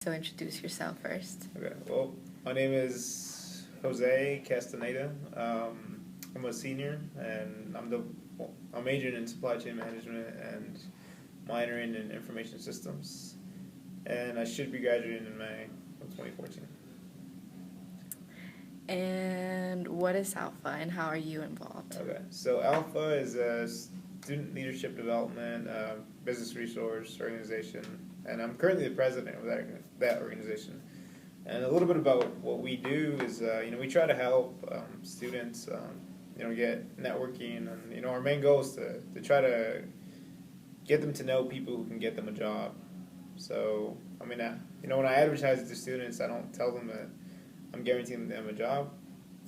So introduce yourself first. Okay, well, my name is Jose Castaneda. I'm a senior, and I'm majoring in supply chain management and minoring in information systems. And I should be graduating in May of 2014. And what is Alpha and how are you involved? Okay, so Alpha is a student leadership development business resource organization, and I'm currently the president of that organization. And a little bit about what we do is, we try to help students, get networking, and our main goal is to try to get them to know people who can get them a job. So, when I advertise to students, I don't tell them that I'm guaranteeing them a job.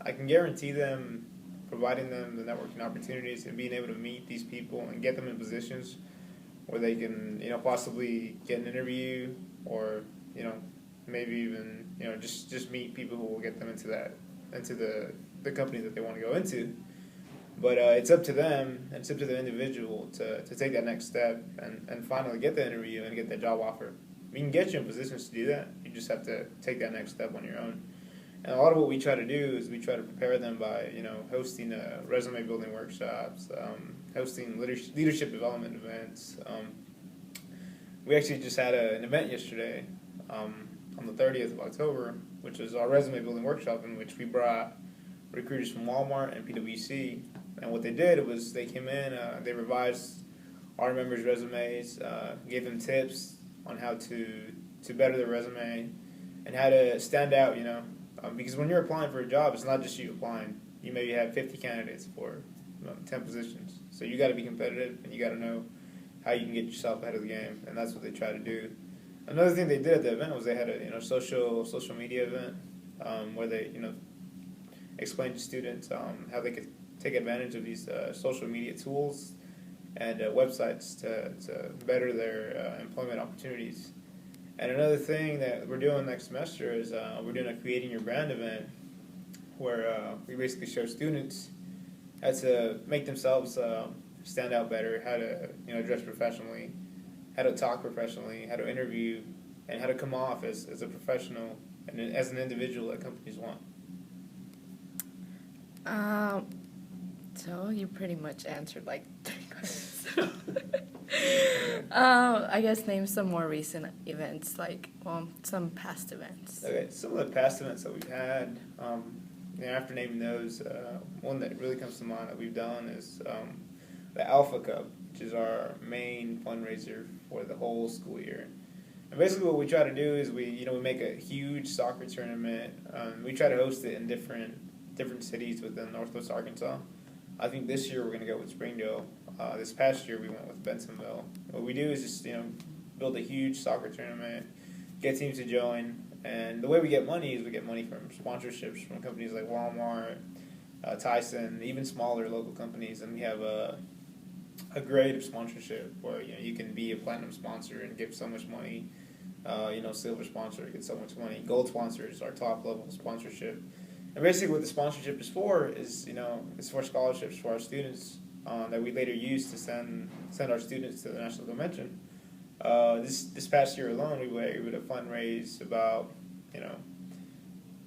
I can guarantee them providing them the networking opportunities and being able to meet these people and get them in positions where they can, possibly get an interview or, maybe even, just meet people who will get them into the company that they want to go into. But it's up to them, and it's up to the individual to take that next step and finally get the interview and get that job offer. We can get you in positions to do that. You just have to take that next step on your own. And a lot of what we try to do is we try to prepare them by, hosting resume building workshops, hosting leadership development events. We actually just had an event yesterday on the 30th of October, which was our resume building workshop, in which we brought recruiters from Walmart and PwC. And what they did was they came in, they revised our members' resumes, gave them tips on how to better their resume and how to stand out, because when you're applying for a job, it's not just you applying. You maybe have 50 candidates for 10 positions. So you got to be competitive, and you got to know how you can get yourself ahead of the game, and that's what they try to do. Another thing they did at the event was they had a social media event where they explained to students how they could take advantage of these social media tools and websites to better their employment opportunities. And another thing that we're doing next semester is we're doing a Creating Your Brand event where we basically show students how to make themselves stand out better, how to dress professionally, how to talk professionally, how to interview, and how to come off as a professional and as an individual that companies want. So you pretty much answered like 3 questions. I guess name some more recent events, some past events. Okay, some of the past events that we've had, after naming those, one that really comes to mind that we've done is the Alpha Cup, which is our main fundraiser for the whole school year. And basically what we try to do is we make a huge soccer tournament. We try to host it in different cities within Northwest Arkansas. I think this year we're going to go with Springdale. This past year we went with Bensonville. What we do is just build a huge soccer tournament, get teams to join, and the way we get money is we get money from sponsorships from companies like Walmart, Tyson, even smaller local companies, and we have a grade of sponsorship where you can be a platinum sponsor and give so much money. Silver sponsor gets so much money. Gold sponsor is our top level sponsorship. And basically what the sponsorship is for is, it's for scholarships for our students that we later use to send our students to the national convention. This past year alone, we were able to fundraise about,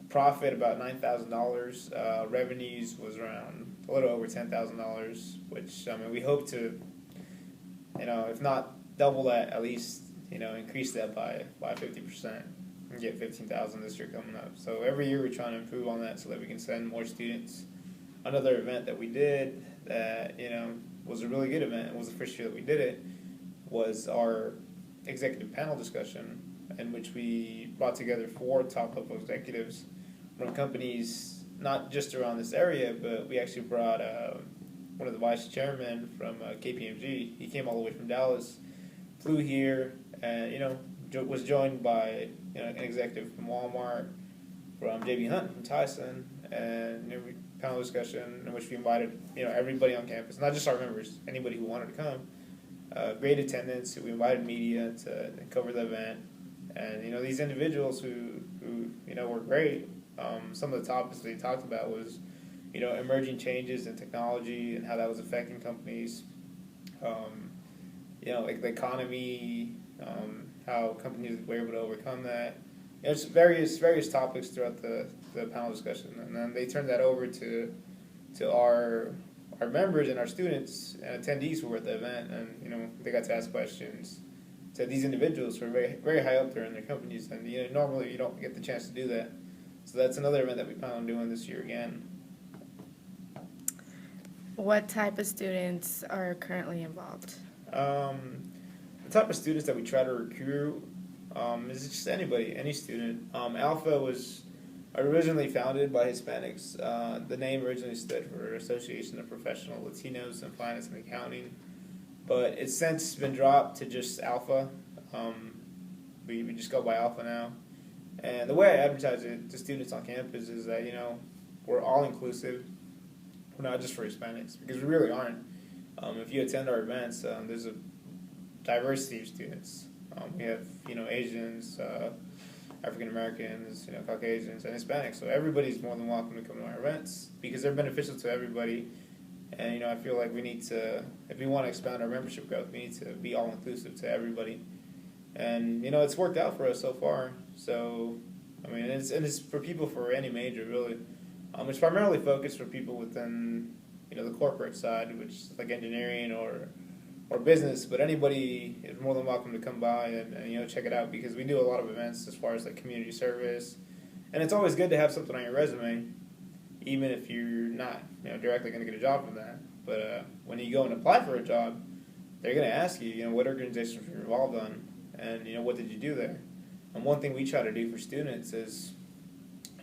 profit about $9,000. Revenues was around a little over $10,000, which, we hope to, if not double that, at least, increase that by 50%. And get 15,000 this year coming up. So every year we're trying to improve on that so that we can send more students. Another event that we did that was a really good event, it was the first year that we did it, was our executive panel discussion, in which we brought together 4 top level executives from companies not just around this area, but we actually brought one of the vice chairmen from KPMG. He came all the way from Dallas, flew here, and was joined by an executive from Walmart, from J.B. Hunt, from Tyson, and panel discussion in which we invited everybody on campus, not just our members, anybody who wanted to come. Great attendance. We invited media to cover the event, and these individuals who were great. Some of the topics they talked about was emerging changes in technology and how that was affecting companies. Like the economy. how companies were able to overcome that. It's various topics throughout the panel discussion, and then they turned that over to our members and our students and attendees who were at the event, and they got to ask questions to these individuals who are very high up there in their companies, and normally you don't get the chance to do that. So that's another event that we plan on doing this year again. What type of students are currently involved? The type of students that we try to recruit is just anybody, any student. Alpha was originally founded by Hispanics. The name originally stood for Association of Professional Latinos in Finance and Accounting, but it's since been dropped to just Alpha. We just go by Alpha now. And the way I advertise it to students on campus is that, we're all inclusive. We're not just for Hispanics, because we really aren't. If you attend our events, there's a diversity of students. We have, Asians, African Americans, Caucasians, and Hispanics. So everybody's more than welcome to come to our events because they're beneficial to everybody. And, I feel like we need to, if we want to expand our membership growth, we need to be all inclusive to everybody. And, it's worked out for us so far. So, it's for people for any major, really. It's primarily focused for people within, the corporate side, which is like engineering or business, but anybody is more than welcome to come by and check it out because we do a lot of events as far as like community service, and it's always good to have something on your resume, even if you're not directly going to get a job from that. But when you go and apply for a job, they're going to ask you what organizations you're involved on, and what did you do there. And one thing we try to do for students is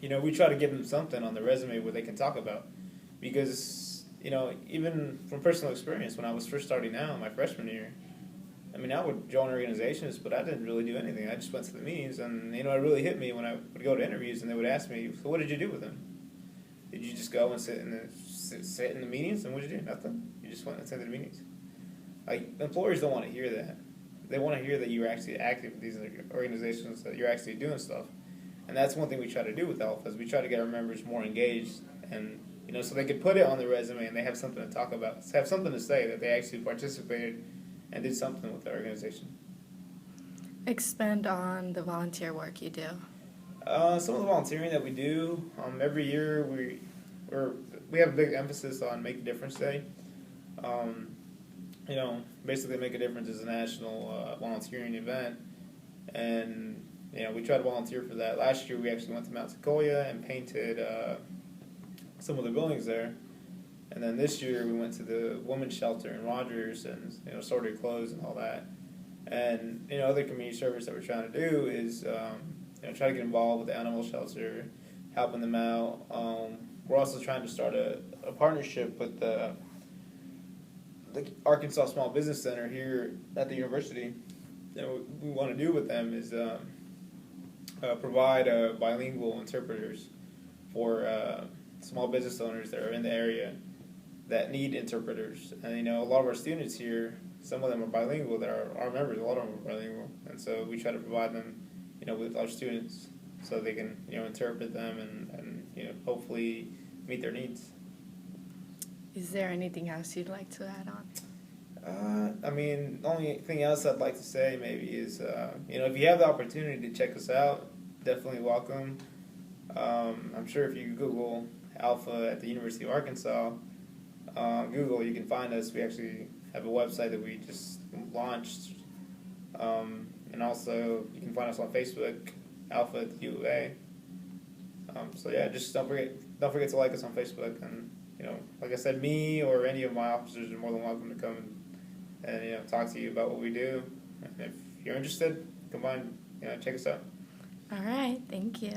we try to give them something on the resume where they can talk about, because even from personal experience, when I was first starting out my freshman year, I would join organizations, but I didn't really do anything. I just went to the meetings, and it really hit me when I would go to interviews, and they would ask me, "So what did you do with them? Did you just go and sit in the meetings, and what did you do? Nothing. You just went and attended the meetings." Like, employers don't want to hear that. They want to hear that you're actually active in these organizations, that you're actually doing stuff. And that's one thing we try to do with Alpha, is we try to get our members more engaged, and so they could put it on the resume and they have something to talk about, have something to say that they actually participated and did something with the organization. Expand on the volunteer work you do. Some of the volunteering that we do, every year we have a big emphasis on Make a Difference Day. Basically Make a Difference is a national volunteering event, and we try to volunteer for that. Last year we actually went to Mount Sequoia and painted some of the buildings there, and then this year we went to the women's shelter in Rogers and sorted clothes and all that. And other community service that we're trying to do is try to get involved with the animal shelter, helping them out. We're also trying to start a partnership with the Arkansas Small Business Center here at the university. What we want to do with them is provide bilingual interpreters for small business owners that are in the area that need interpreters. And a lot of our students here, some of them are bilingual, that are our members, a lot of them are bilingual. And so we try to provide them, with our students so they can, interpret them and hopefully meet their needs. Is there anything else you'd like to add on? The only thing else I'd like to say maybe is, if you have the opportunity to check us out, definitely welcome. I'm sure if you Google Alpha at the University of Arkansas, Google, you can find us. We actually have a website that we just launched, and also you can find us on Facebook, Alpha at the U of A. Just don't forget to like us on Facebook, and like I said, me or any of my officers are more than welcome to come and talk to you about what we do. And if you're interested, come on, check us out. All right, thank you.